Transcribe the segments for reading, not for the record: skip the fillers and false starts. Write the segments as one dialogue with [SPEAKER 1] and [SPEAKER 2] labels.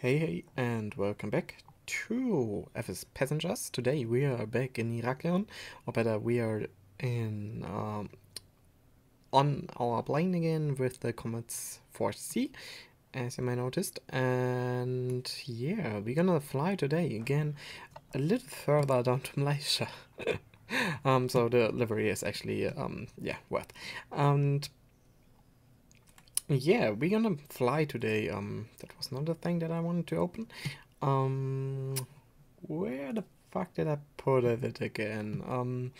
[SPEAKER 1] Hey, and welcome back to FSPassengers. Today we are back in Heraklion, or better, we are in on our plane again with the Comet's 4C, as you may noticed. And yeah, we're gonna fly today again a little further down to Malaysia. So the livery is actually yeah, worth. And yeah, we're gonna fly today. That was not the thing that I wanted to open. Where the fuck did I put it again?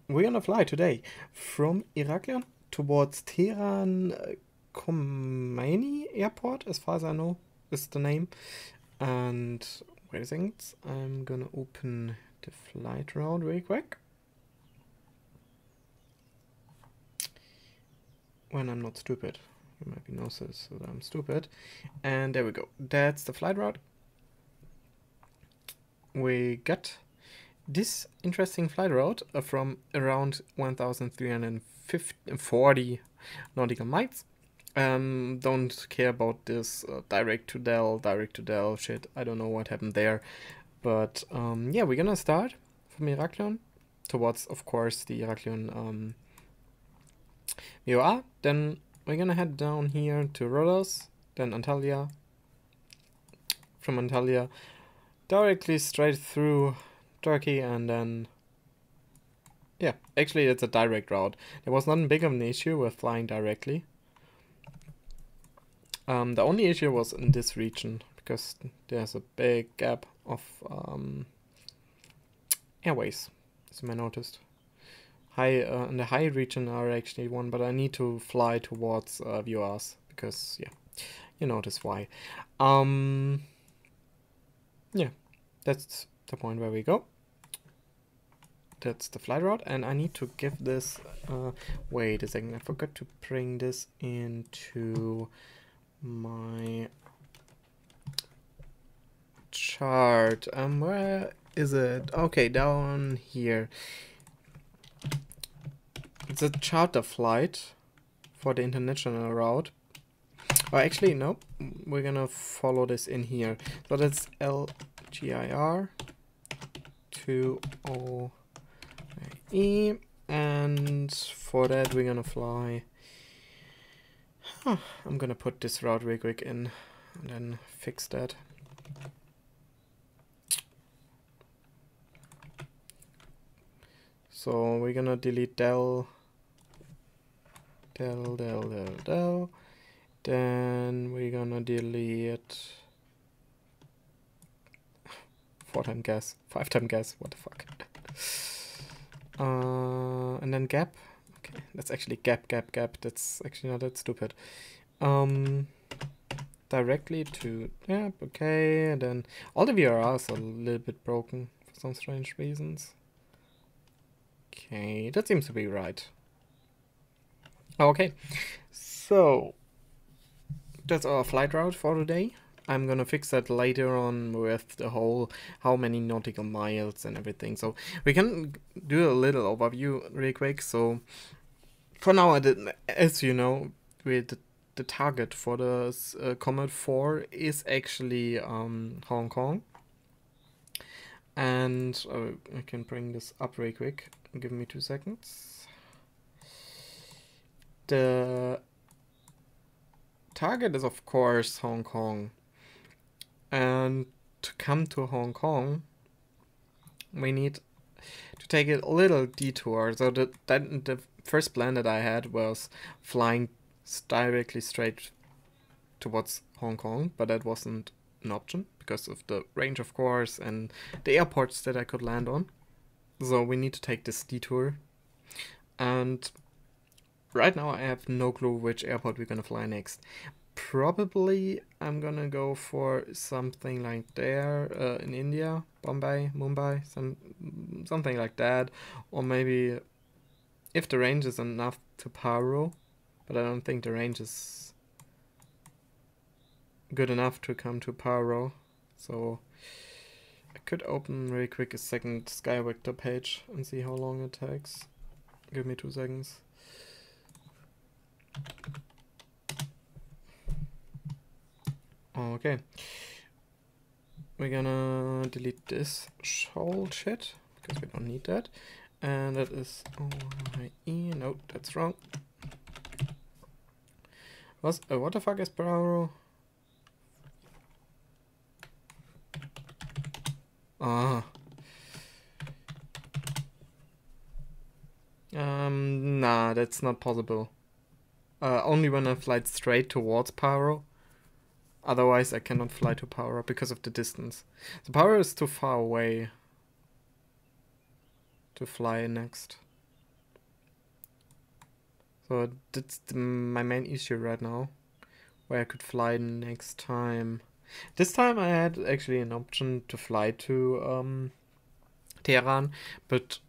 [SPEAKER 1] We're gonna fly today from Heraklion towards Teheran Khomeini Airport, as far as I know, is the name. And wait a second, I'm gonna open the flight route really quick. When I'm not stupid. You might be noticed that I'm stupid. And there we go. That's the flight route. We got this interesting flight route from around 1,340 nautical miles. Don't care about this direct to Dell shit. I don't know what happened there. But yeah, we're gonna start from Heraklion towards, of course, the Heraklion VOR. Then we're gonna head down here to Rhodos, then Antalya. From Antalya, directly straight through Turkey, and then yeah, actually it's a direct route. There was not big of an issue with flying directly. The only issue was in this region because there's a big gap of airways, as you may noticed. In the high region are actually one, but I need to fly towards VORs because yeah, you notice why. Yeah, that's the point where we go. That's the flight route, and I need to give this. Wait a second, I forgot to bring this into my chart. Where is it? Okay, down here. It's a charter flight for the international route. Oh, actually, no. We're gonna follow this in here. So that's LGIR to OIIE, and for that we're gonna fly. I'm gonna put this route real quick in and then fix that. So we're gonna delete Dell. Then we're gonna delete 4-time gas, 5-time gas, what the fuck. And then gap. Okay, that's actually gap. That's actually not that stupid. Directly to gap, okay, and then all the VRRs are a little bit broken for some strange reasons. Okay, that seems to be right. Okay, so that's our flight route for today. I'm gonna fix that later on with the whole how many nautical miles and everything. So we can do a little overview real quick. So for now, as you know, the target for the Comet 4 is actually Hong Kong. And I can bring this up real quick. Give me 2 seconds. The target is, of course, Hong Kong. And to come to Hong Kong, we need to take a little detour. So the first plan that I had was flying directly straight towards Hong Kong, but that wasn't an option because of the range, of course, and the airports that I could land on. So we need to take this detour. And right now I have no clue which airport we're gonna fly next. Probably I'm gonna go for something like there in India, Bombay, Mumbai, something like that, or maybe if the range is enough to Paro, but I don't think the range is good enough to come to Paro, so I could open really quick a second SkyVector page and see how long it takes. Give me 2 seconds. Okay, we're gonna delete this whole shit because we don't need that. And that is OIIE. No, that's wrong. What the fuck is Bravo? Ah. Nah, that's not possible. Only when I fly straight towards Paro. Otherwise, I cannot fly to Paro because of the distance. The Paro is too far away to fly next. So that's my main issue right now, where I could fly next time. This time I had actually an option to fly to Teheran, but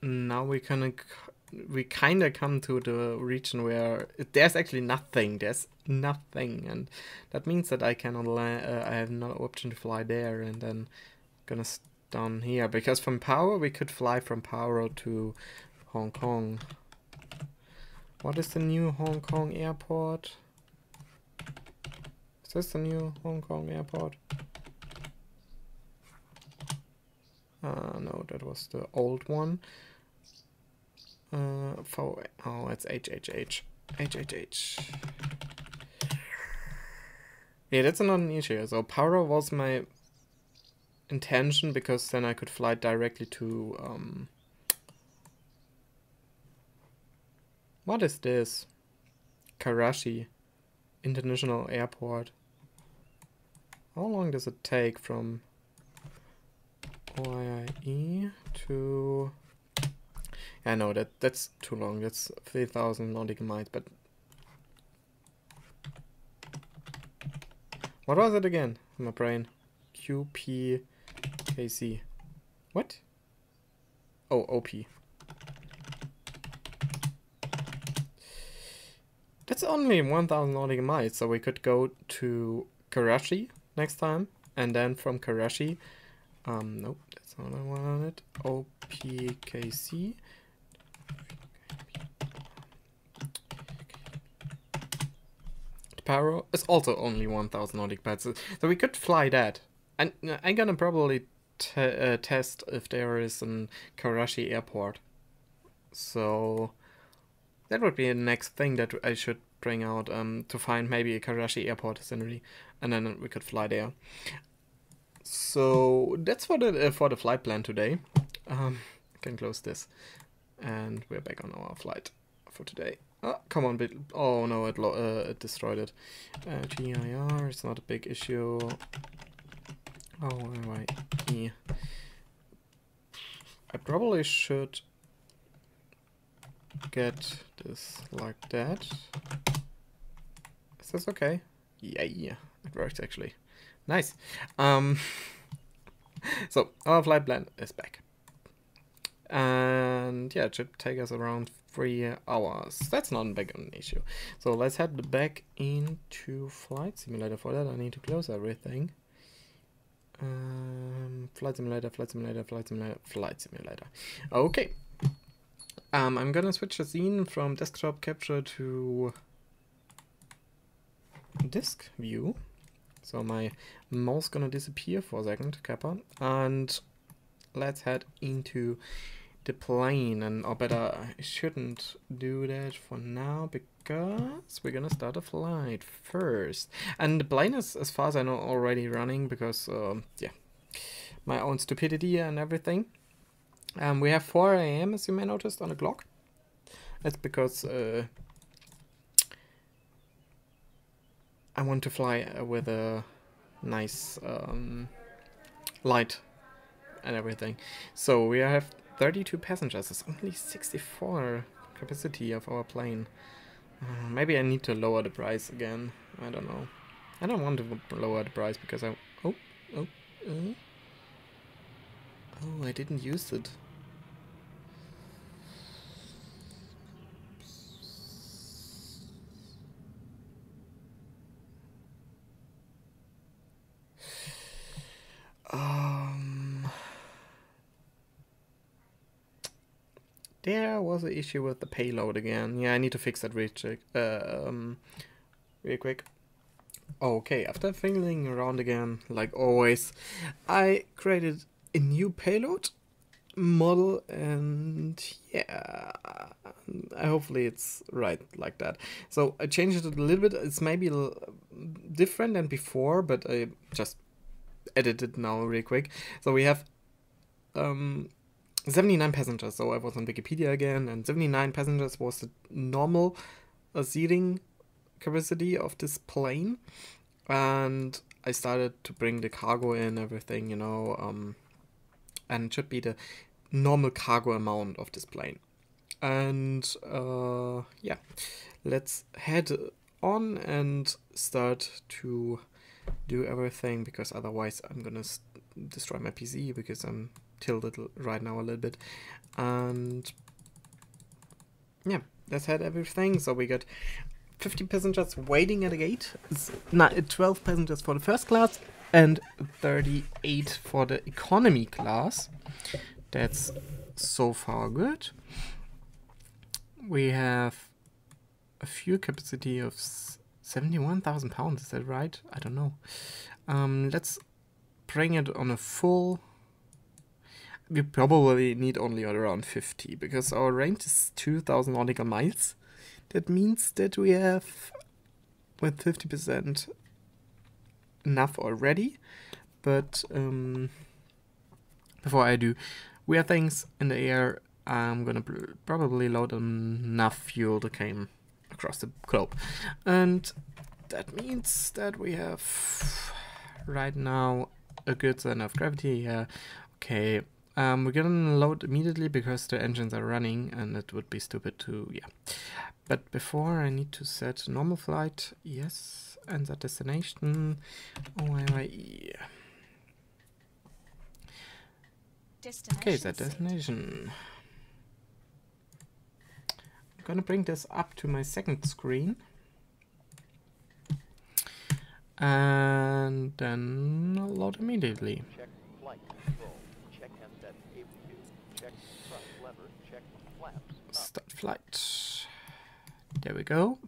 [SPEAKER 1] now we kinda come to the region where there's actually nothing. There's nothing, and that means that I cannot I have no option to fly there, and then gonna down here because from Paro we could fly from Paro to Hong Kong. What is the new Hong Kong airport? Is this the new Hong Kong airport? No, that was the old one. Oh, it's HHH. HHH. Yeah, that's not an issue. So Paro was my intention because then I could fly directly to what is this? Karachi International Airport. How long does it take from OIIE to... I know that's too long. That's 3,000 nautical miles, but what was it again? My brain. QPKC. What? Oh, OP. That's only 1,000 nautical miles, so we could go to Karachi next time, and then from Karachi, nope, that's not the one on it. OPKC. Paro is also only 1,000 nautical miles, so we could fly that. And I'm gonna probably test if there is an Karachi airport. So that would be the next thing that I should bring out, to find maybe a Karachi airport scenery, and then we could fly there. So that's for the flight plan today. I can close this, and we're back on our flight for today. Oh, come on, oh no, it destroyed it. LGIR, it's not a big issue. OIIE. I probably should get this like that. Is this okay? Yeah, it works actually. Nice. So our flight plan is back, and yeah, it should take us around 3 hours. That's not a big an issue. So let's head back into Flight Simulator. For that I need to close everything. Flight Simulator, Flight Simulator, Flight Simulator, Flight Simulator. Okay. I'm gonna switch the scene from desktop capture to disk view. So my mouse gonna disappear for a second, Kappa, and let's head into the plane. And or better, I shouldn't do that for now because we're gonna start a flight first. And the plane is, as far as I know, already running because yeah, my own stupidity and everything. We have 4 AM as you may notice on the clock. That's because I want to fly with a nice light and everything. So we have 32 passengers. It's only 64 capacity of our plane. Maybe I need to lower the price again. I don't know. I don't want to lower the price because I... Oh, I didn't use it. There was an issue with the payload again. Yeah, I need to fix that real quick. Okay, after fiddling around again, like always, I created a new payload model, and yeah, hopefully it's right like that. So I changed it a little bit. It's maybe different than before, but I just edited now real quick. So we have 79 passengers. So I was on Wikipedia again, and 79 passengers was the normal seating capacity of this plane. And I started to bring the cargo in, everything, you know, and it should be the normal cargo amount of this plane. And yeah, let's head on and start to do everything, because otherwise I'm gonna destroy my PC because I'm tilted right now a little bit. And yeah, let's head everything. So we got 50 passengers waiting at the gate. It's 12 passengers for the first class and 38 for the economy class. That's so far good. We have a fuel capacity of 71,000 pounds. Is that right? I don't know. Let's bring it on a full. We probably need only around 50 because our range is 2,000 nautical miles. That means that we have, with 50%, enough already. But before I do, we have things in the air. I'm gonna probably load enough fuel to come across the globe. And that means that we have right now a good sign of gravity here. Okay, we're gonna load immediately because the engines are running, and it would be stupid to, yeah. But before, I need to set normal flight, yes, and set destination, OIIE. Okay, set destination. I'm gonna bring this up to my second screen. And then I'll load immediately.
[SPEAKER 2] Check flight control. Check handset cable 2. Check thrust lever. Check flaps.
[SPEAKER 1] Start flight. There we go.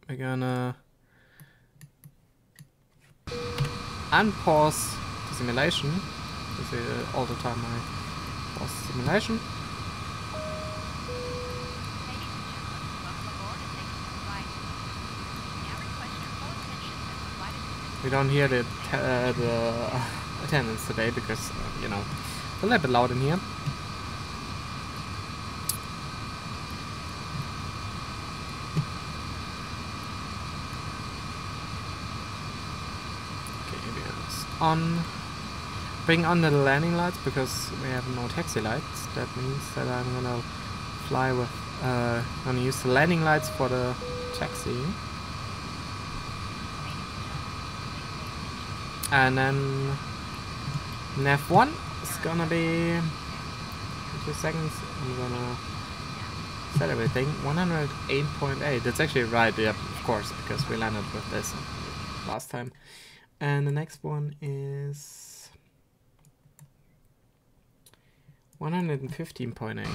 [SPEAKER 1] We're gonna unpause the simulation. This is all the time I pause the simulation. We don't hear the attendance today because, you know, it's a little bit loud in here. Okay, we're on. Bring on the landing lights because we have no taxi lights. That means that I'm gonna fly with, gonna use the landing lights for the taxi. And then nav 1 is gonna be 2 seconds. I'm gonna set everything 108.8. That's actually right, yeah, of course, because we landed with this last time. And the next one is 115.8.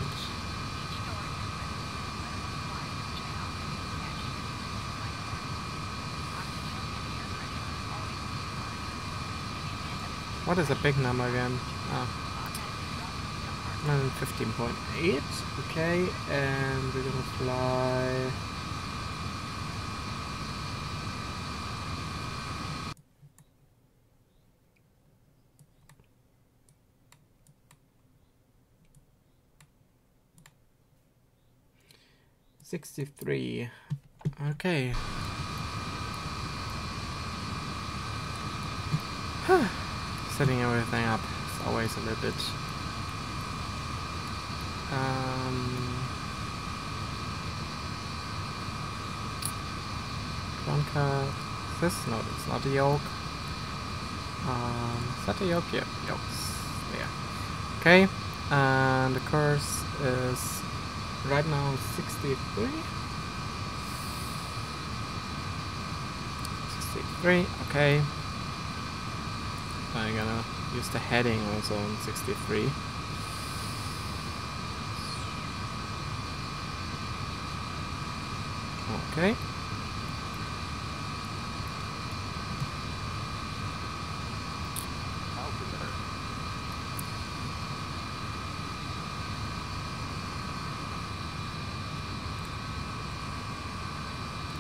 [SPEAKER 1] What is a big number again? 115.8. Okay, and we're gonna fly. $63. Okay. Setting everything up is always a little bit Trunca. This? No, it's not a yoke. Is that a yoke? Yeah, yoke's there. Okay, and the course is right now 63. 63, okay. I'm gonna use the heading also on 63. Okay.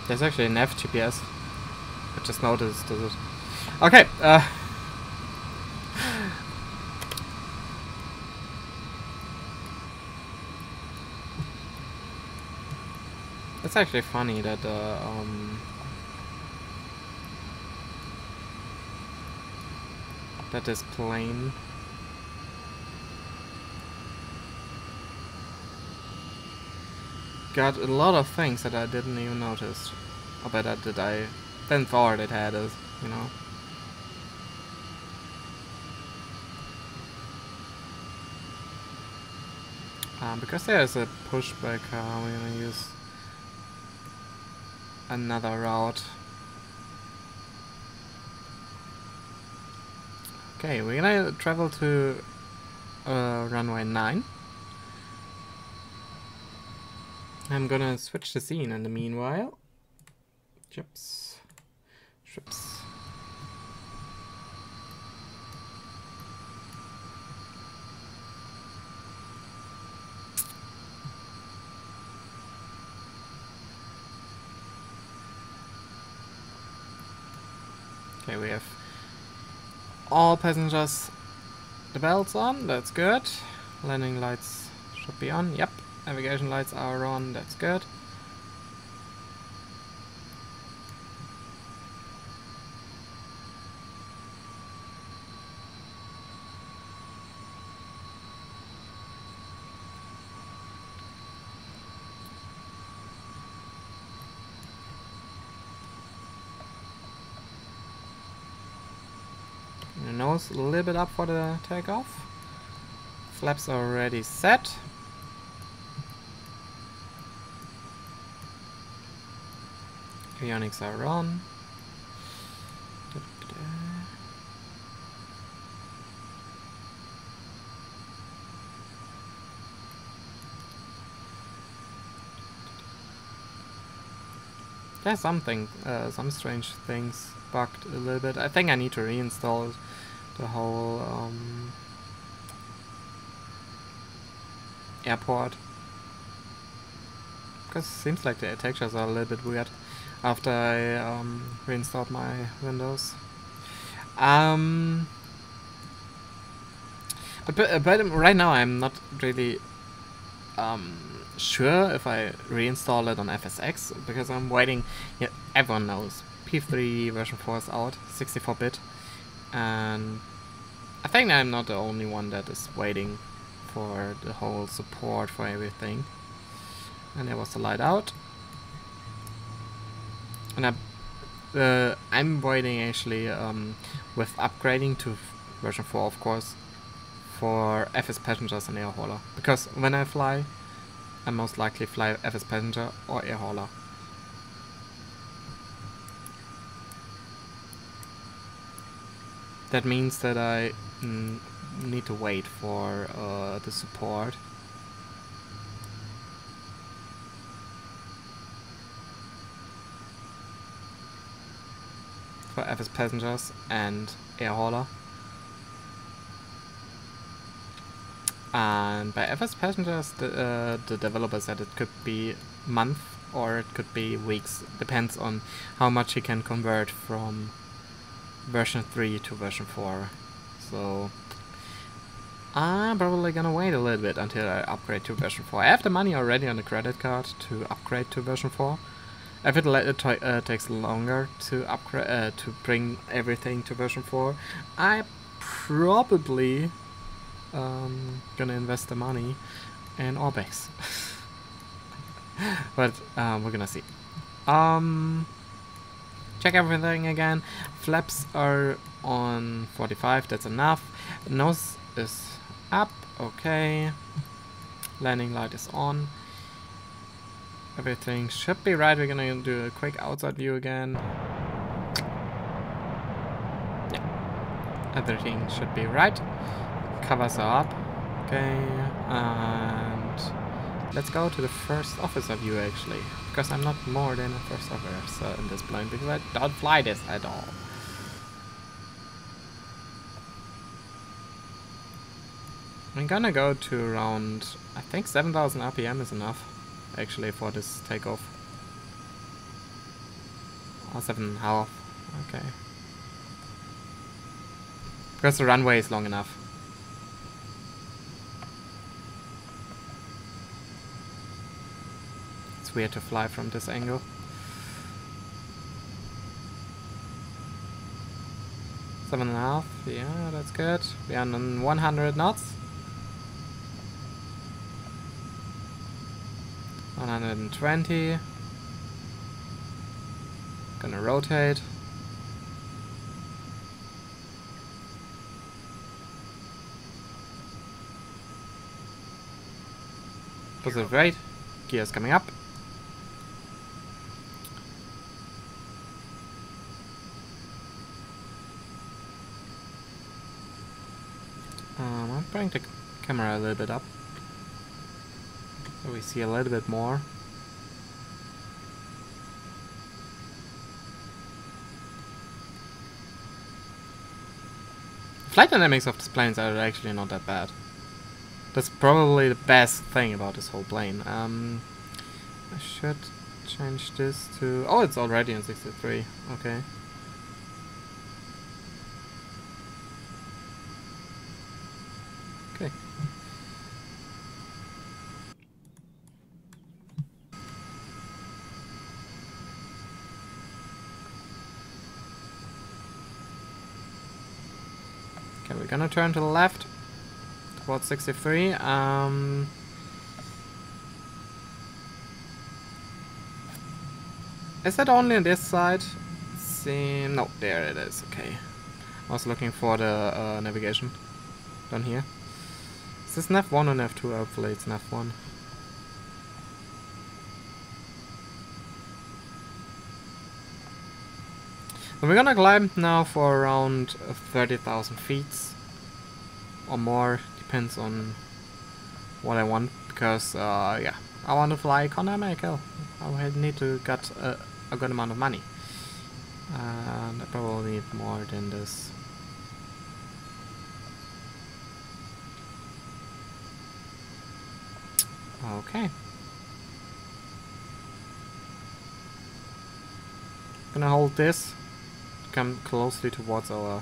[SPEAKER 1] There's actually an FGPS. I just noticed it. Okay, it's actually funny that that this plane got a lot of things that I didn't even notice. I bet that I didn't thought it had it, you know. Because there's a pushback, we're gonna use another route. Okay, we're gonna travel to runway 9. I'm gonna switch the scene in the meanwhile. Chips. Ships. Okay, we have all passengers the belts on, that's good. Landing lights should be on, yep. Navigation lights are on, that's good. Your nose a little bit up for the takeoff. Flaps are already set. Avionics are on. There's something, some strange things bugged a little bit. I think I need to reinstall the whole airport. Because it seems like the textures are a little bit weird after I reinstalled my Windows. But right now I'm not really sure if I reinstall it on FSX, because I'm waiting. Yeah, everyone knows P3 version 4 is out, 64-bit, and I think I'm not the only one that is waiting for the whole support for everything. And there was the light out, and I'm waiting actually with upgrading to version 4, of course, for FSPassengers and air hauler, because when I fly, I most likely fly FSPassenger or air hauler. That means that I need to wait for the support. For FSPassengers and air hauler. And by FSPassengers, the developer said it could be month or it could be weeks. Depends on how much he can convert from version 3 to version 4. So I'm probably gonna wait a little bit until I upgrade to version 4. I have the money already on the credit card to upgrade to version 4. If it takes longer to upgrade to bring everything to version 4, I probably gonna invest the money in Orbex. But we're gonna see. Check everything again. Flaps are on 45, that's enough. Nose is up, okay. Landing light is on. Everything should be right. We're gonna do a quick outside view again. Yeah, everything should be right. Covers are up. Okay, and let's go to the first officer view actually, because I'm not more than a first officer in this plane, because I don't fly this at all. I'm gonna go to around, I think 7,000 RPM is enough actually for this takeoff. Or 7.5. Okay. Because the runway is long enough. It's weird to fly from this angle. 7.5. Yeah, that's good. We are on 100 knots. 120. Gonna rotate. Positive right. Gears coming up. I'm bringing the camera a little bit up so we see a little bit more. Flight dynamics of these planes are actually not that bad. That's probably the best thing about this whole plane. I should change this to... Oh, it's already in 63. Okay. Okay. Okay, we're gonna turn to the left towards 63. Is that only on this side? No, there it is. Okay. I was looking for the navigation down here. Is this nav 1 or nav 2? Hopefully it's nav 1. So we're gonna climb now for around 30,000 feet or more, depends on what I want, because yeah, I want to fly economical. I need to get a good amount of money, and I probably need more than this. Okay. Gonna hold this, come closely towards our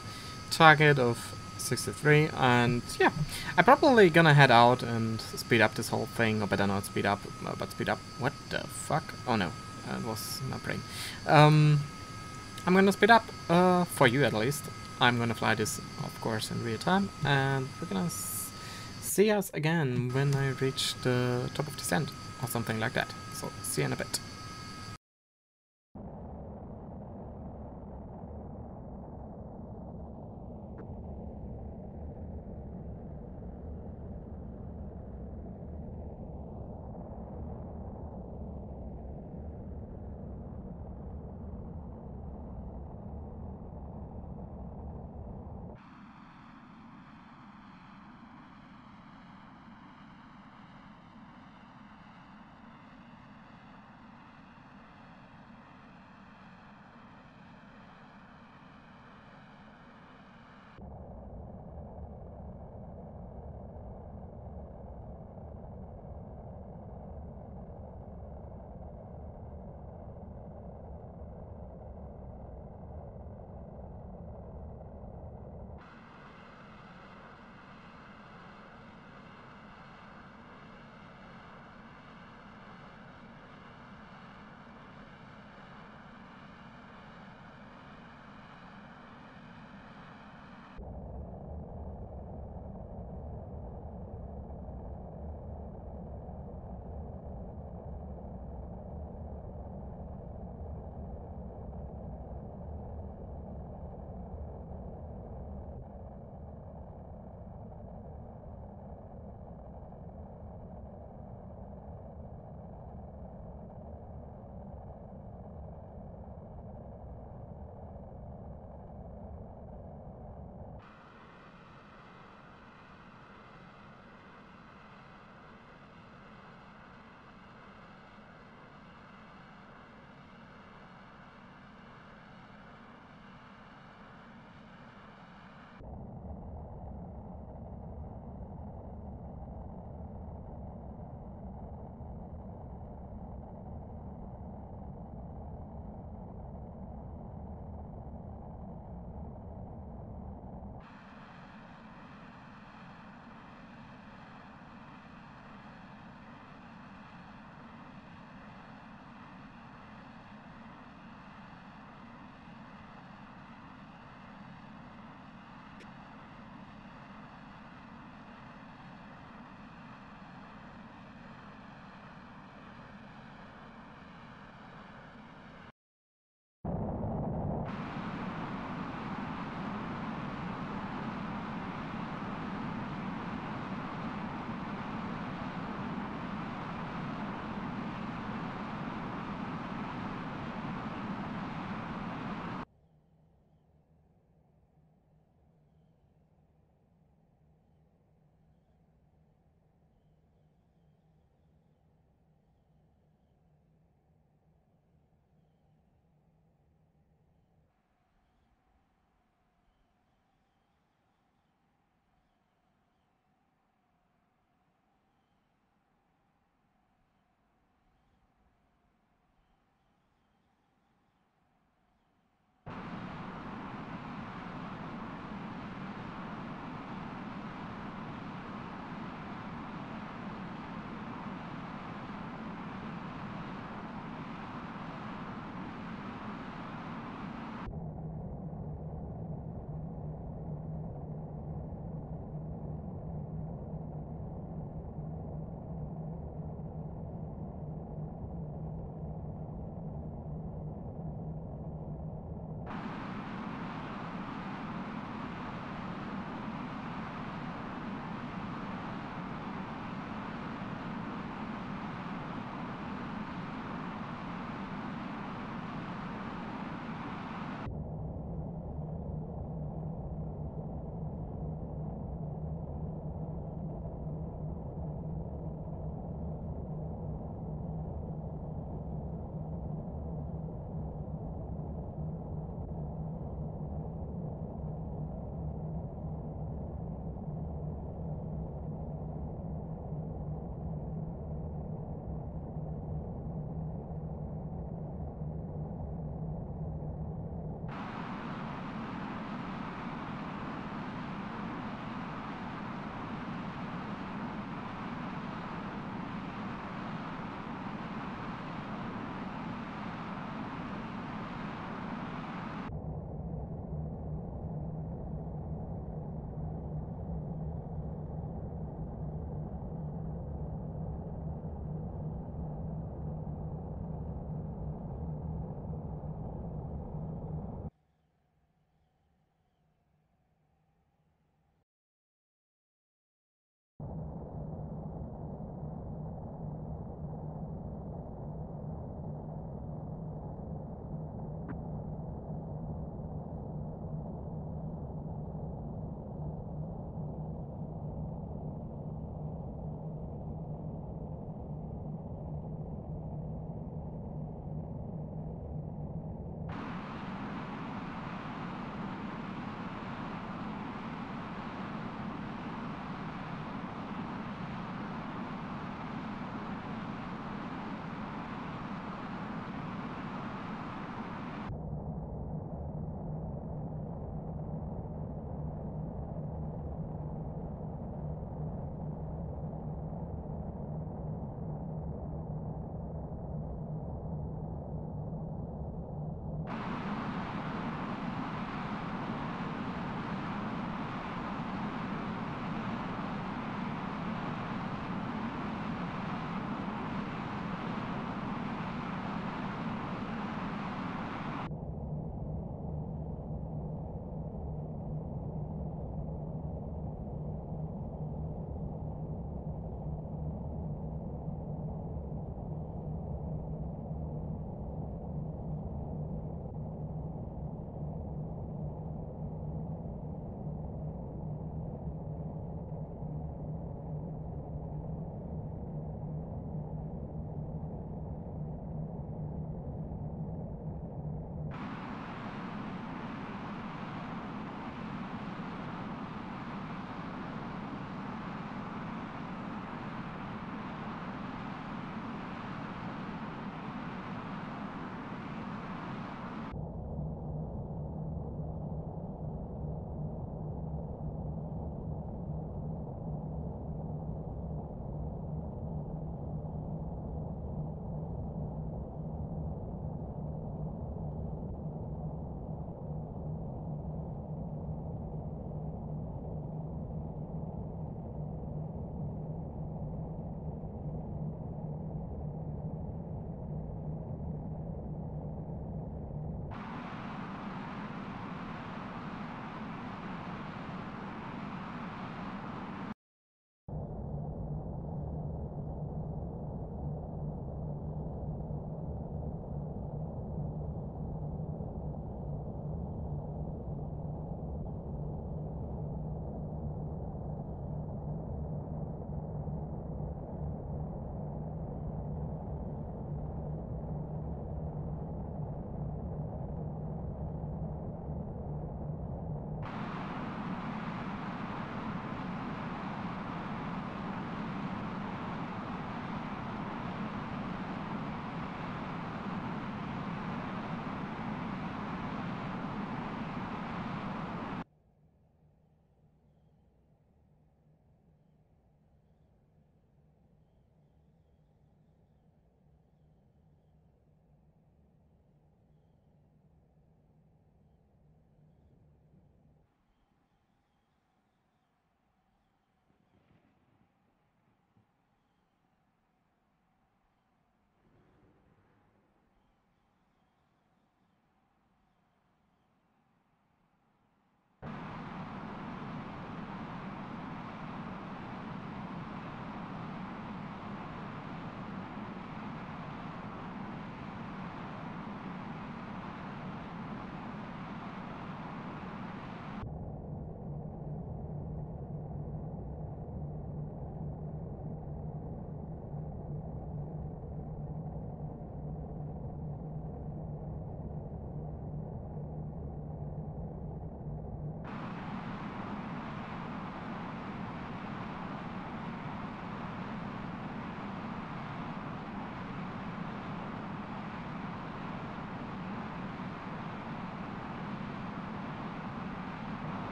[SPEAKER 1] target of 63, and yeah, I'm probably gonna head out and speed up this whole thing, or better not speed up, but speed up. What the fuck? Oh no, it was my brain. I'm gonna speed up, for you at least. I'm gonna fly this, of course, in real time, and we're gonna see us again when I reach the top of descent, or something like that. So, see you in a bit.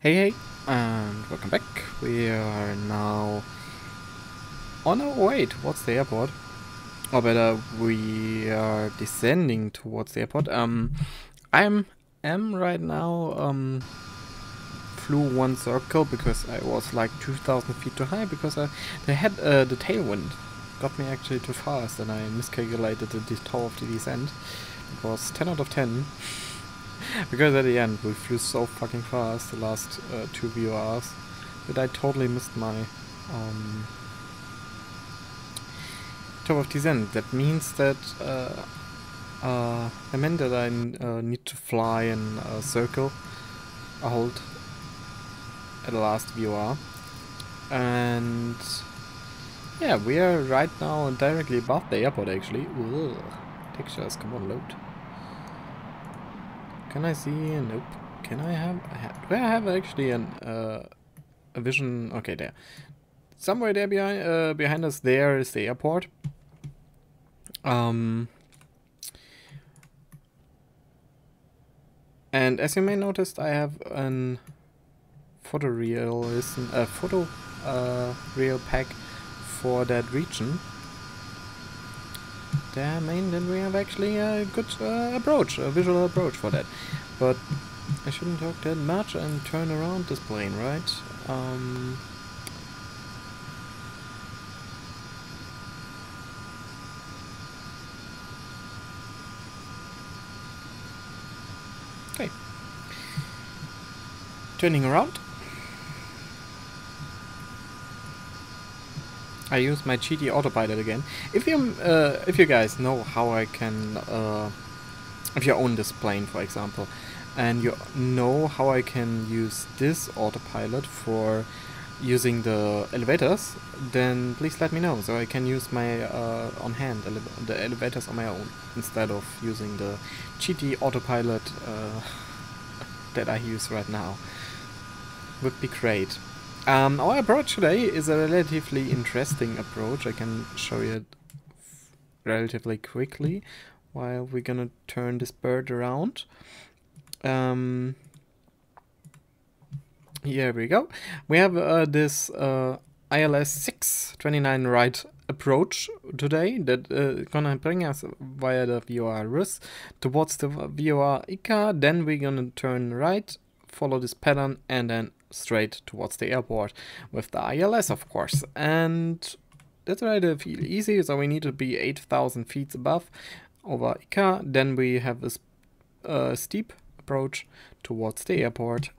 [SPEAKER 1] Hey, and welcome back. We are now on our way towards the airport. Or better, we are descending towards the airport. I am right now, flew one circle because I was like 2,000 feet too high because they had the tailwind. Got me actually too fast and I miscalculated the tower of the descent. It was 10 out of 10. Because at the end we flew so fucking fast the last 2 VORs that I totally missed my tower of descent. That means that I meant that I need to fly in a circle, a hold at the last VOR, and yeah, we are right now directly above the airport actually. Ugh. Textures, come on, load. Can I see? Nope. Can I have? Do I have actually an a vision? Okay, there. Somewhere there behind us, there is the airport. And as you may notice, I have an photoreal pack for that region. That means that we have actually a good approach, a visual approach for that. But I shouldn't talk that much and turn around this plane, right? Okay. Turning around. I use my cheaty autopilot again. If you guys know how I can, if you own this plane, for example, and you know how I can use this autopilot for using the elevators, then please let me know so I can use my on-hand the elevators on my own instead of using the cheaty autopilot that I use right now. Would be great. Our approach today is a relatively interesting approach. I can show you it relatively quickly while we're gonna turn this bird around. Here we go. We have this ILS 629 right approach today that gonna bring us via the VOR Rus towards the VOR ICA. Then we're gonna turn right, follow this pattern, and then straight towards the airport with the ILS, of course. And that's relatively easy, so we need to be 8,000 feet above over ICA. Then we have this steep approach towards the airport.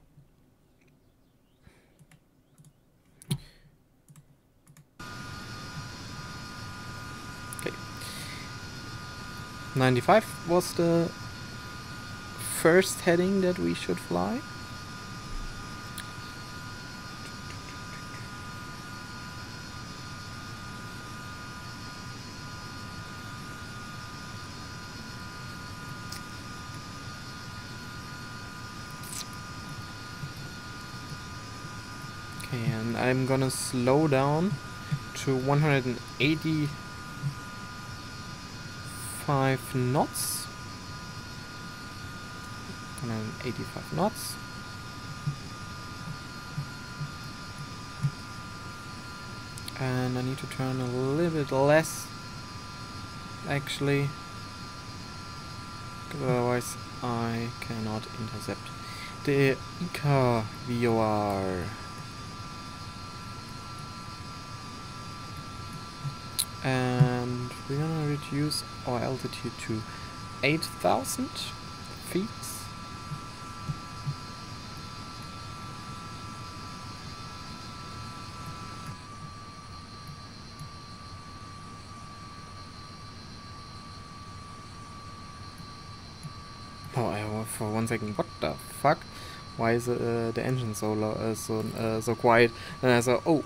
[SPEAKER 1] Okay. 95 was the first heading that we should fly. And I'm gonna slow down to 185 knots. 185 knots. And I need to turn a little bit less, actually, because otherwise I cannot intercept the ICA VOR. And we're gonna reduce our altitude to 8,000 feet. Oh, for 1 second, what the fuck? Why is the engine so low, so quiet? And I thought, oh,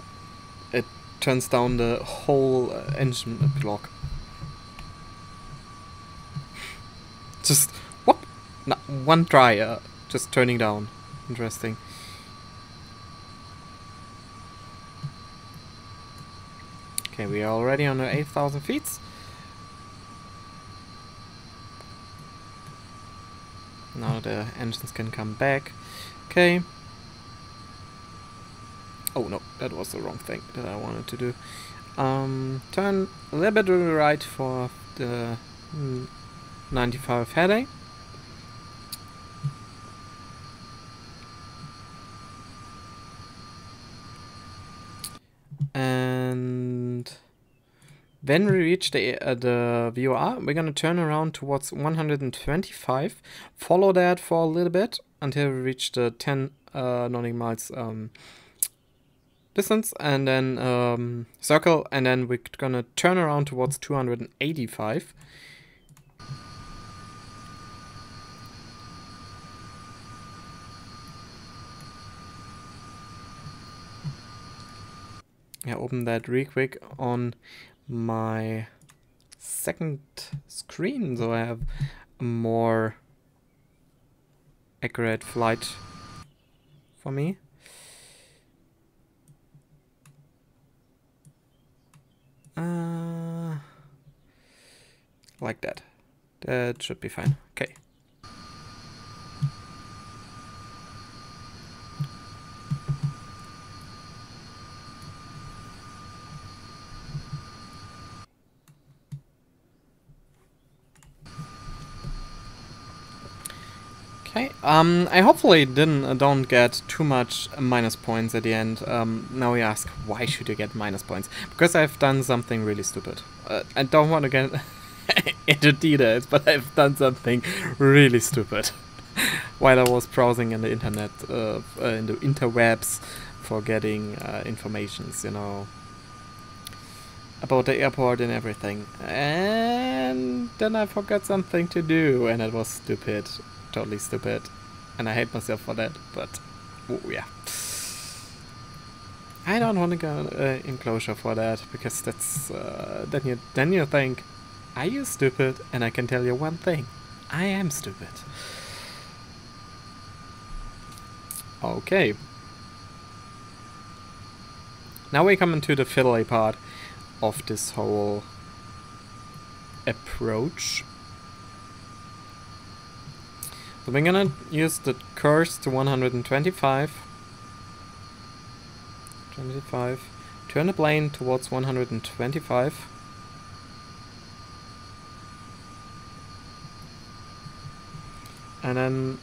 [SPEAKER 1] it turns down the whole engine clock. Just what? No, one try, just turning down. Interesting. Okay, we are already on 8,000 feet. Now the engines can come back. Okay. Oh no, that was the wrong thing that I wanted to do. Turn a little bit to the right for the 95 heading. And when we reach the VOR, we're gonna turn around towards 125, follow that for a little bit until we reach the 10 nautical miles distance, and then circle, and then we're gonna turn around towards 285. Yeah, open that real quick on my second screen so I have a more accurate flight for me. Like that. That should be fine. Okay. Okay. I hopefully don't get too much minus points at the end. Now you ask, why should you get minus points? Because I've done something really stupid. I don't want to get into details, but I've done something really stupid while I was browsing in the internet, in the interwebs, for getting informations, you know, about the airport and everything. And then I forgot something to do, and it was stupid. Totally stupid, and I hate myself for that, but yeah, I don't want to go in closure for that, because that's then you think, are you stupid? And I can tell you one thing, I am stupid. Okay, now we come into the fiddly part of this whole approach. So we're gonna use the course to 125. 25. Turn the plane towards 125. And then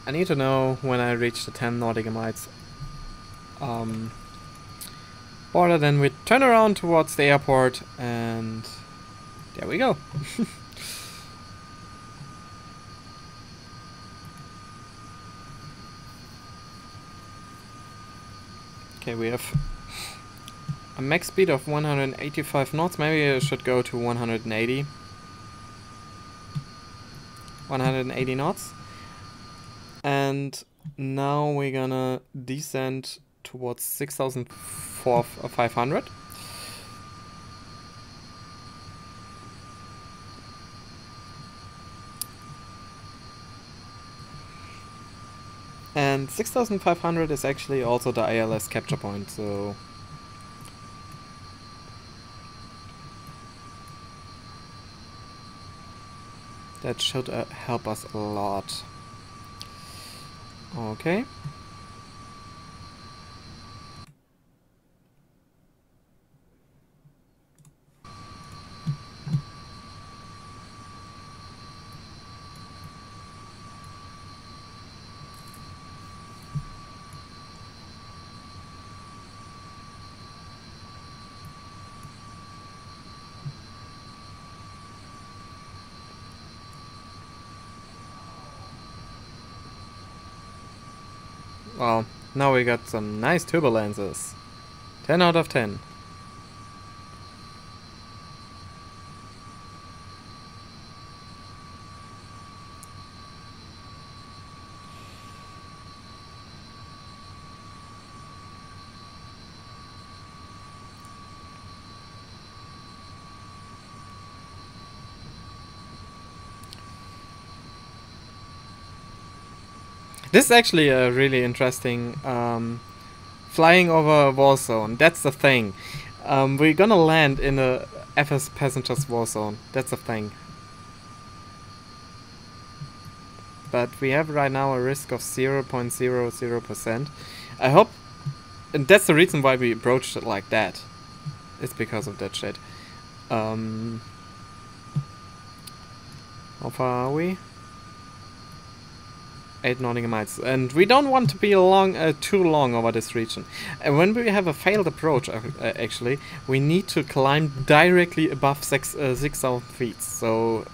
[SPEAKER 1] I need to know when I reach the 10 nautical miles border, then we turn around towards the airport, and there we go. Okay, we have a max speed of 185 knots. Maybe I should go to 180. 180 knots. And now we're gonna descend towards 6,500. And 6,500 is actually also the ILS capture point, so that should help us a lot. Okay. Well, now we got some nice turbulences. 10 out of 10. This is actually a really interesting flying over a war zone. That's the thing. We're gonna land in a FSPassengers war zone. That's the thing. But we have right now a risk of 0.00%. I hope And that's the reason why we approached it like that. It's because of that shit. How far are we? 8 nautical miles, and we don't want to be too long over this region. And when we have a failed approach, actually, we need to climb directly above 6,000 feet. So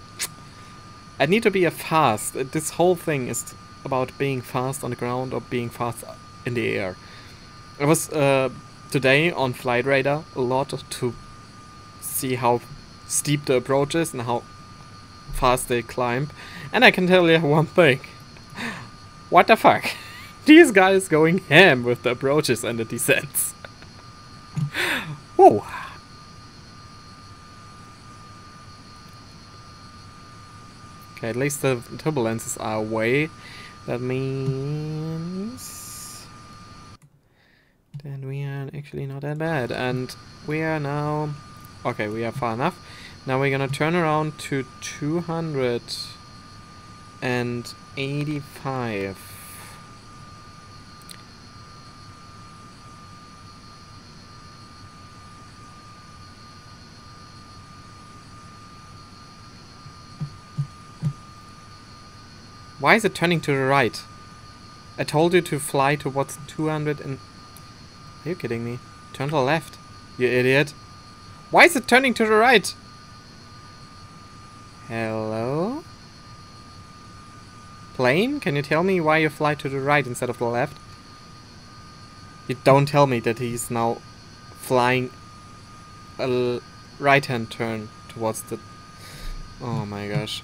[SPEAKER 1] I need to be fast. This whole thing is about being fast on the ground or being fast in the air. I was today on Flight Radar a lot to see how steep the approach is and how fast they climb, and I can tell you one thing. What the fuck? These guys going ham with the approaches and the descents. Whoa. Okay, at least the turbulences are away. That means that we are actually not that bad. And we are now... Okay, we are far enough. Now we're gonna turn around to 285. Why is it turning to the right? I told you to fly towards 200 and... Are you kidding me? Turn to the left, you idiot. Why is it turning to the right? Hello? Plane? Can you tell me why you fly to the right instead of the left? You don't tell me that he's now flying a right-hand turn towards the... Oh my gosh.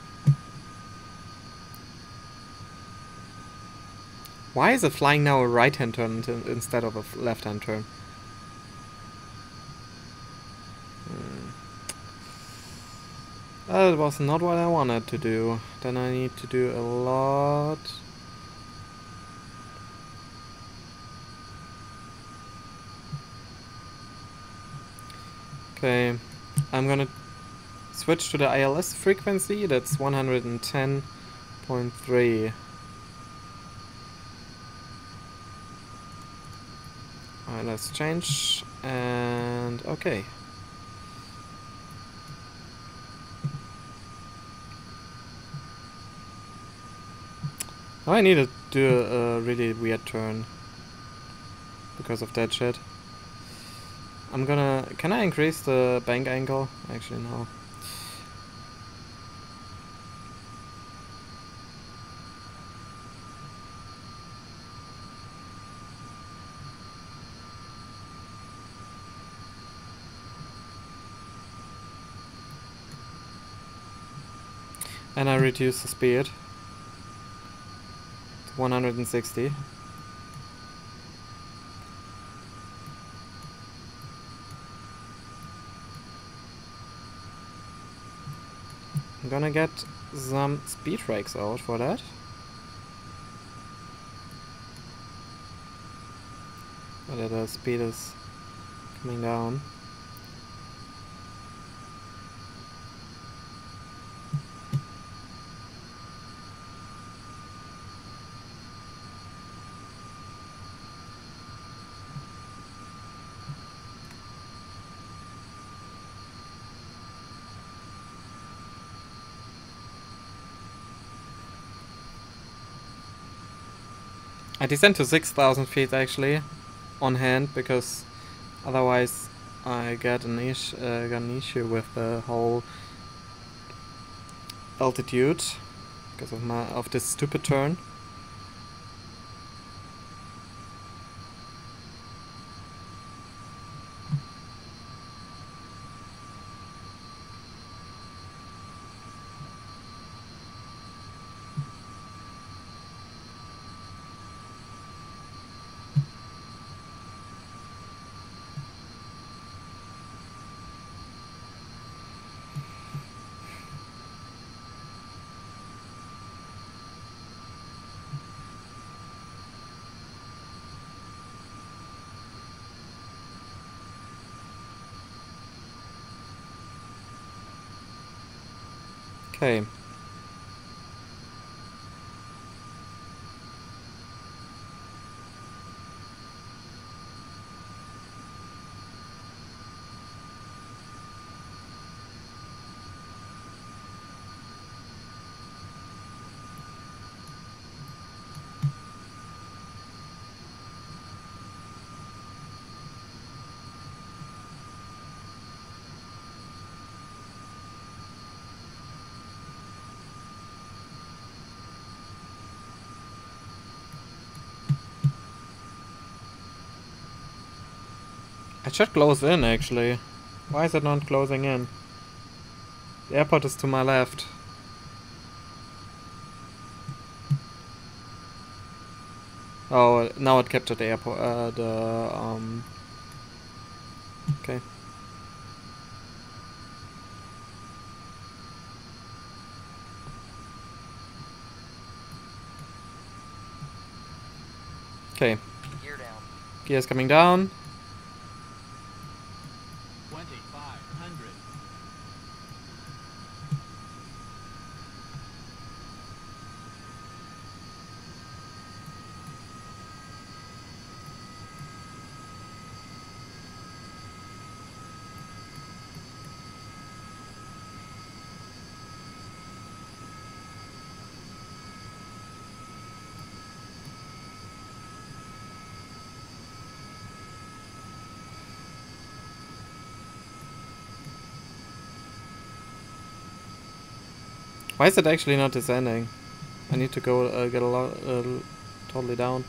[SPEAKER 1] Why is it flying now a right-hand turn instead of a left-hand turn? That was not what I wanted to do. Then I need to do a lot. Okay, I'm gonna switch to the ILS frequency. That's 110.3. Alright, let's change, and okay. Now I need to do a really weird turn because of that shit. I'm gonna... Can I increase the bank angle? Actually, no. And I reduce the speed to 160. I'm gonna get some speed brakes out for that. But the speed is coming down. I descend to 6,000 feet actually, on hand, because otherwise I got an issue with the whole altitude because of this stupid turn. Okay. It should close in, actually. Why is it not closing in? The airport is to my left. Oh, now it captured the airport. Okay. Okay.
[SPEAKER 2] Gear down.
[SPEAKER 1] Gears coming down.
[SPEAKER 3] 2500.
[SPEAKER 1] Why is it actually not descending? I need to go get a lot totally down.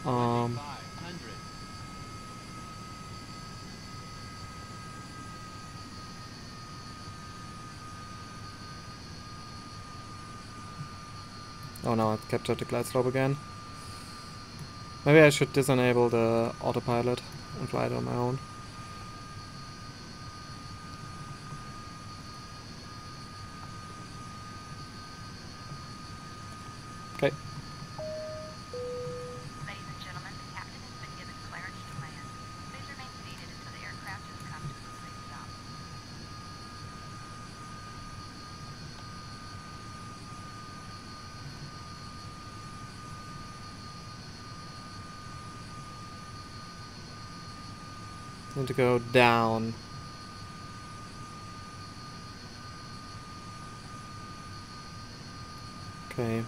[SPEAKER 3] 2500.
[SPEAKER 1] Oh no, it captured the glide slope again. Maybe I should disable the autopilot and fly it on my own. Okay.
[SPEAKER 4] Ladies and gentlemen, the captain has been given clarity to land. Please remain seated until the aircraft has come to a safe stop.
[SPEAKER 1] Need to go down. Okay.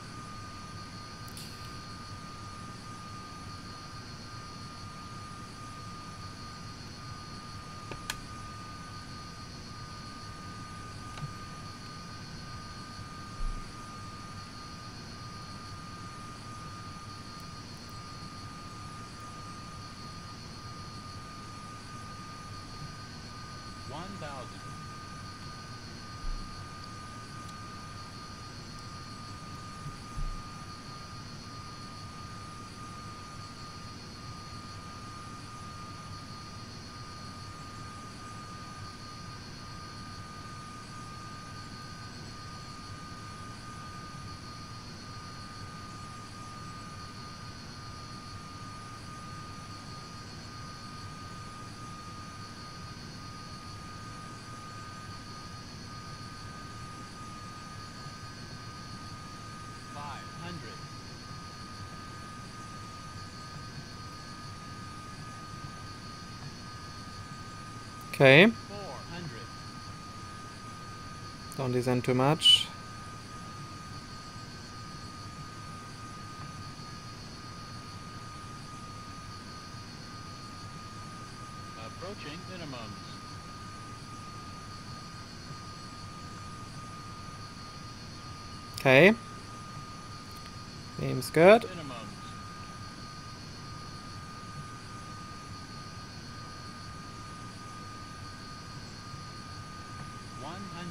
[SPEAKER 1] Okay.
[SPEAKER 3] 400.
[SPEAKER 1] Don't descend too much.
[SPEAKER 3] Approaching minimums.
[SPEAKER 1] Okay. Seems good.
[SPEAKER 3] Minimums. 100.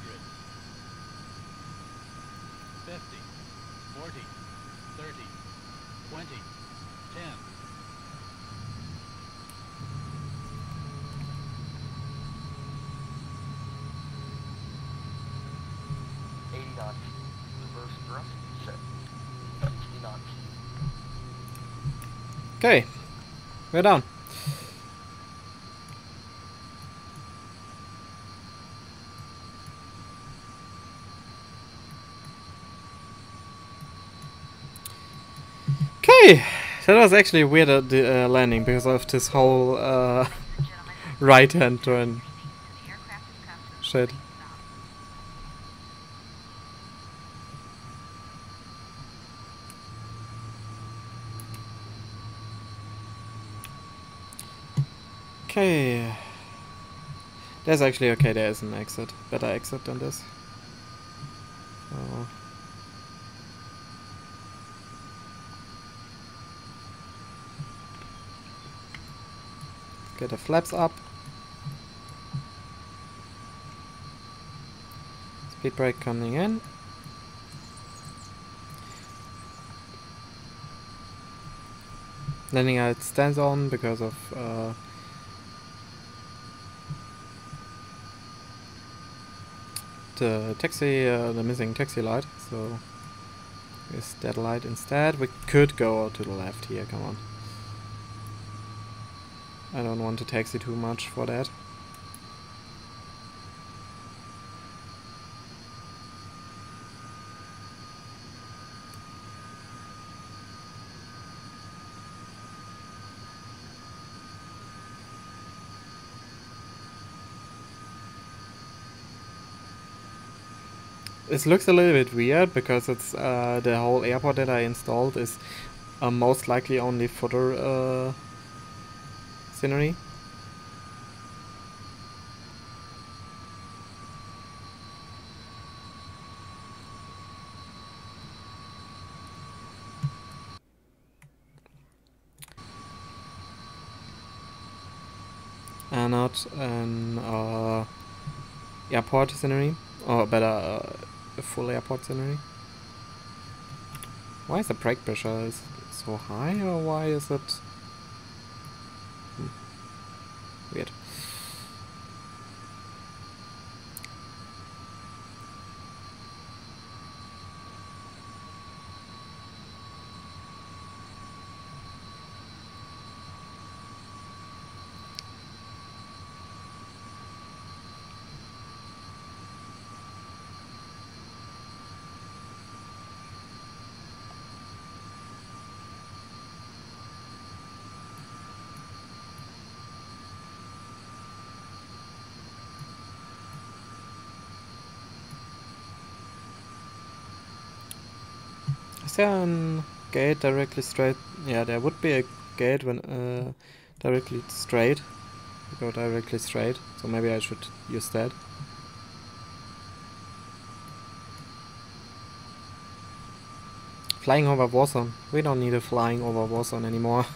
[SPEAKER 3] 50. 40. 30. 20. 10.
[SPEAKER 2] 80 knots. Reverse thrust set. 60 knots.
[SPEAKER 1] Okay. We're down. Okay. That was actually a weird landing because of this whole
[SPEAKER 4] Ladies and gentlemen,
[SPEAKER 1] right hand turn
[SPEAKER 4] proceeding until the aircraft has come to a
[SPEAKER 1] shit.
[SPEAKER 4] safe stop.
[SPEAKER 1] Okay. There's actually okay, there is an exit. Better exit than this. So get the flaps up. Speed brake coming in. Landing out stands on because of the taxi, the missing taxi light. So is that light instead. We could go to the left here. Come on. I don't want to taxi too much for that. It looks a little bit weird because it's the whole airport that I installed is most likely only footer scenery. And not an airport scenery, or better a full airport scenery. Why is the brake pressure so high, or why is it weird? Is there a gate directly straight? Yeah, there would be a gate when directly straight. Go directly straight, so maybe I should use that. Flying over Warzone. We don't need a flying over Warzone anymore.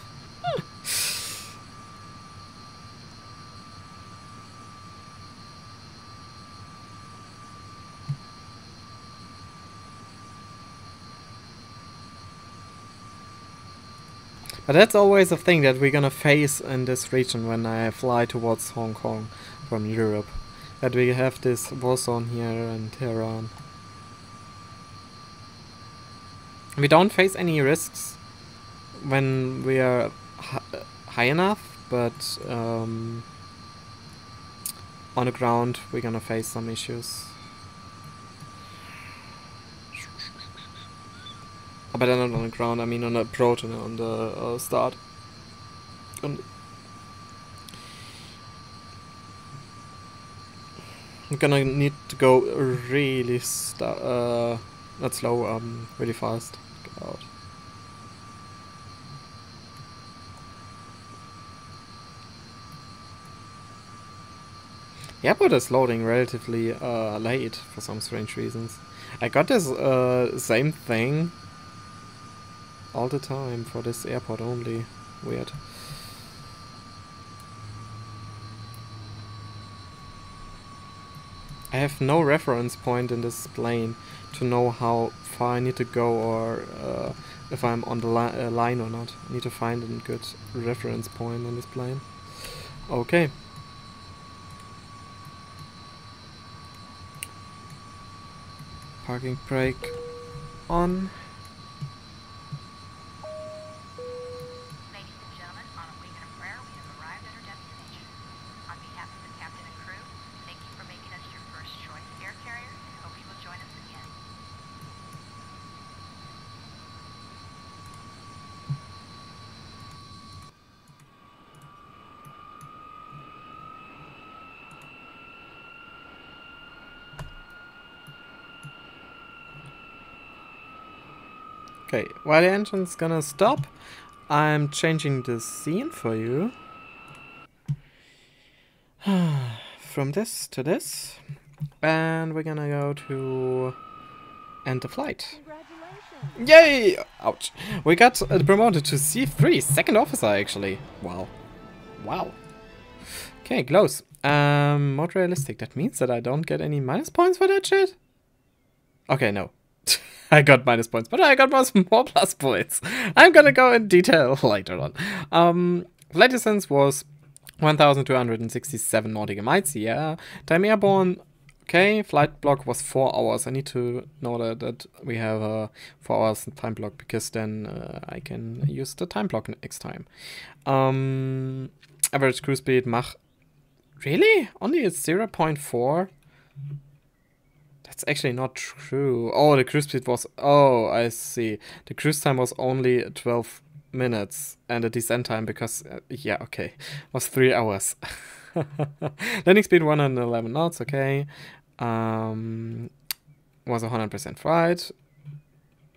[SPEAKER 1] But that's always a thing that we're gonna face in this region when I fly towards Hong Kong from Europe. That we have this war zone here in Teheran. We don't face any risks when we are high enough, but on the ground we're gonna face some issues. But not on the ground, I mean on the approach and on the start. I'm gonna need to go really not slow, really fast. Get out. The airport is loading relatively late for some strange reasons. I got this same thing all the time for this airport only. Weird. I have no reference point in this plane to know how far I need to go or if I'm on the line or not. I need to find a good reference point on this plane. Okay. Parking brake on.
[SPEAKER 4] Ladies and gentlemen, on a weekend of prayer, we have arrived at our destination. On behalf of the captain and crew, thank you for making us your first choice air carrier and hope you will join us again.
[SPEAKER 1] Okay, while the engine's gonna stop, I'm changing the scene for you. From this to this. And we're gonna go to end the flight. Yay! Ouch. We got promoted to C3, second officer actually. Wow. Wow. Okay, close. More realistic. That means that I don't get any minus points for that shit? Okay, no. I got minus points, but I got more plus points. I'm gonna go in detail later on. Flight distance was 1,267 nautical miles, yeah. Time airborne, okay. Flight block was 4 hours. I need to know that we have a 4 hours time block, because then I can use the time block next time. Average cruise speed, Mach. Really? Only it's 0.4? That's actually not true. Oh, the cruise speed was... Oh, I see. The cruise time was only 12 minutes. And the descent time, because... yeah, okay. Was 3 hours. Landing speed 111 knots, okay. Was 100% flight.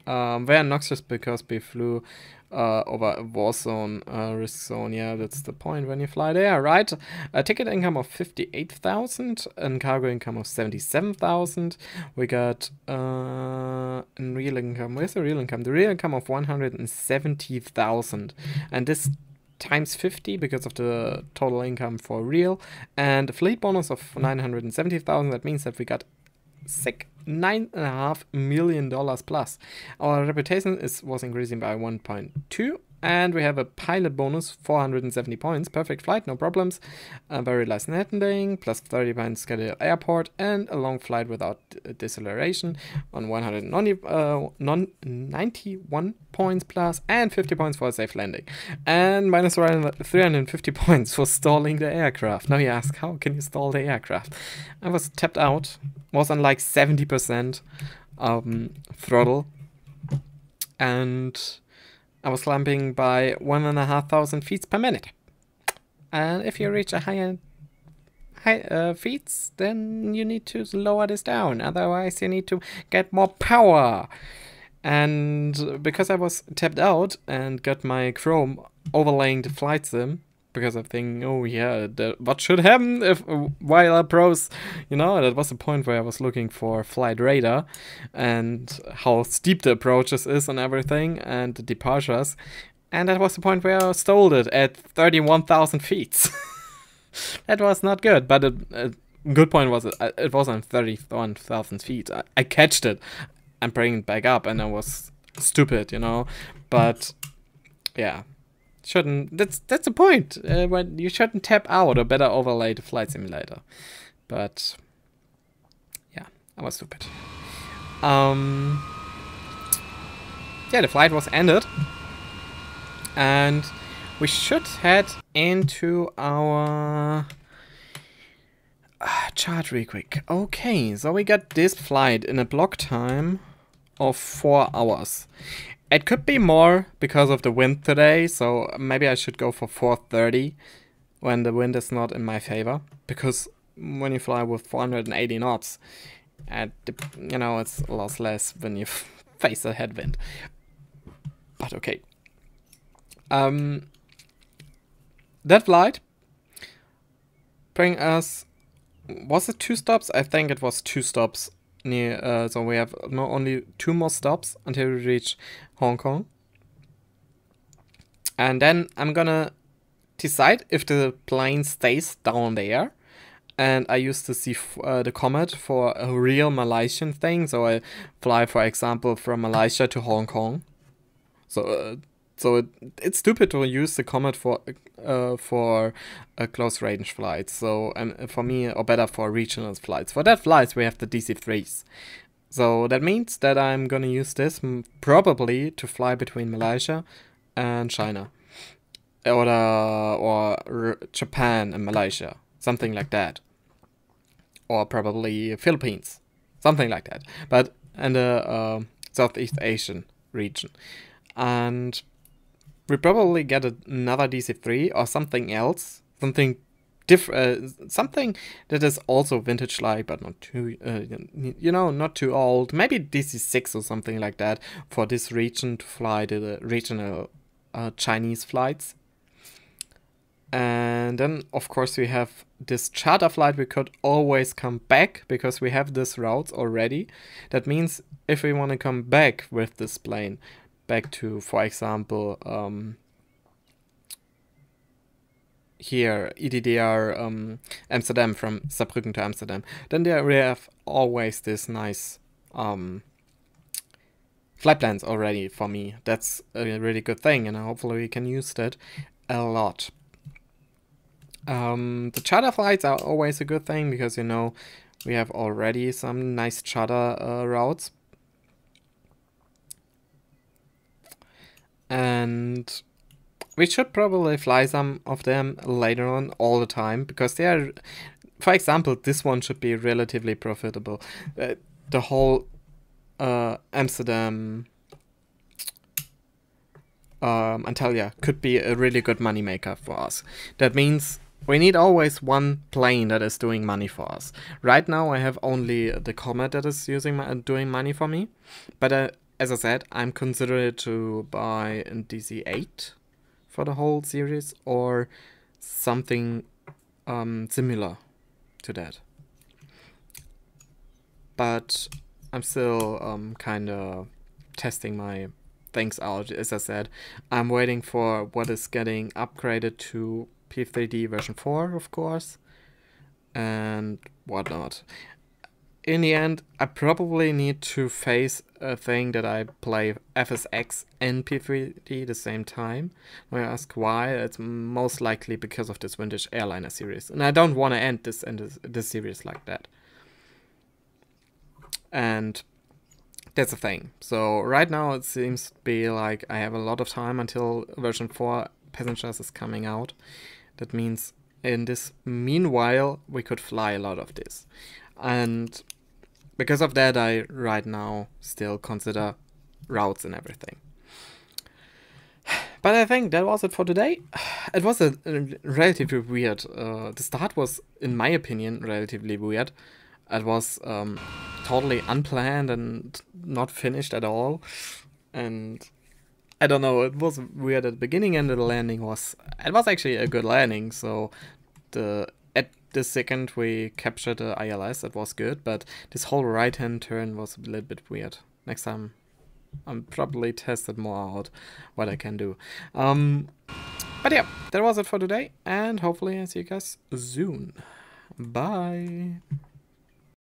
[SPEAKER 1] Very noxious because we flew over a war zone, risk zone. Yeah, that's the point when you fly there, right? A ticket income of 58,000 and cargo income of 77,000. We got in real income. Where's the real income? The real income of 170,000, and this times 50 because of the total income for real, and a fleet bonus of 970,000. That means that we got sick $9.5 million plus. Our reputation was increasing by 1.2, and we have a pilot bonus 470 points. Perfect flight, no problems. Very nice landing, plus 30 points scheduled airport, and a long flight without deceleration on 191 points plus, and 50 points for a safe landing, and minus 350 points for stalling the aircraft. Now you ask, how can you stall the aircraft? I was tapped out, was on like 70% throttle, and I was slumping by 1,500 feet per minute. And if you reach a higher feet, then you need to lower this down. Otherwise, you need to get more power. And because I was tapped out and got my Chrome overlaying the flight sim, because I think, oh yeah, what should happen if while I pros, you know, that was the point where I was looking for flight radar and how steep the approaches is and everything, and the departures, and that was the point where I stalled it at 31,000 feet. That was not good, but a good point was it was on 31,000 feet. I catched it and bring it back up, and I was stupid, you know, but yeah. That's the point. When you shouldn't tap out, or better overlay the flight simulator. But yeah, I was stupid. Yeah, the flight was ended, and we should head into our chart real quick. Okay, so we got this flight in a block time of 4 hours. It could be more because of the wind today, so maybe I should go for 4:30 when the wind is not in my favor. Because when you fly with 480 knots, you know, it's a lot less when you face a headwind. But okay. That flight bring us... Was it 2 stops? I think it was 2 stops. Near, so we have not only 2 more stops until we reach Hong Kong, and then I'm gonna decide if the plane stays down there, and I used to see the Comet for a real Malaysian thing. So I fly, for example, from Malaysia to Hong Kong. So it's stupid to use the Comet for a close range flight. So for me, or better for regional flights. For that flights, we have the DC-3s. So that means that I'm gonna use this probably to fly between Malaysia and China, or Japan and Malaysia, something like that, or probably Philippines, something like that. But in the Southeast Asian region, and we probably get another DC-3 or something else, something different, something that is also vintage-like, but not too, you know, not too old. Maybe DC-6 or something like that for this region to fly to the regional Chinese flights. And then, of course, we have this charter flight. We could always come back because we have this route already. That means if we want to come back with this plane, back to, for example, here, EDDR Amsterdam, from Saarbrücken to Amsterdam, then they have always this nice flight plans already for me. That's a really good thing, and hopefully we can use that a lot. The charter flights are always a good thing because, you know, we have already some nice charter routes. And we should probably fly some of them later on all the time, because they are, for example, this one should be relatively profitable. The whole Amsterdam Antalya could be a really good money maker for us. That means we need always one plane that is doing money for us. Right now I have only the Comet that is doing money for me, but as I said, I'm considering to buy a DC-8 for the whole series, or something similar to that. But I'm still kind of testing my things out. As I said, I'm waiting for what is getting upgraded to P3D version 4, of course, and whatnot. In the end, I probably need to face a thing that I play FSX and P3D the same time. When I ask why, it's most likely because of this vintage Airliner series, and I don't want to end this series like that. And that's the thing. So right now it seems to be like I have a lot of time until version 4 Passengers is coming out. That means in this meanwhile we could fly a lot of this. And because of that, I right now still consider routes and everything. But I think that was it for today. It was a relatively weird. The start was, in my opinion, relatively weird. It was totally unplanned and not finished at all. And I don't know, it was weird at the beginning, and the landing was... It was actually a good landing, so at the second we captured the ILS, it was good, but this whole right-hand turn was a little bit weird. Next time I'm probably tested more out what I can do. But yeah, that was it for today, and hopefully I see you guys soon. Bye!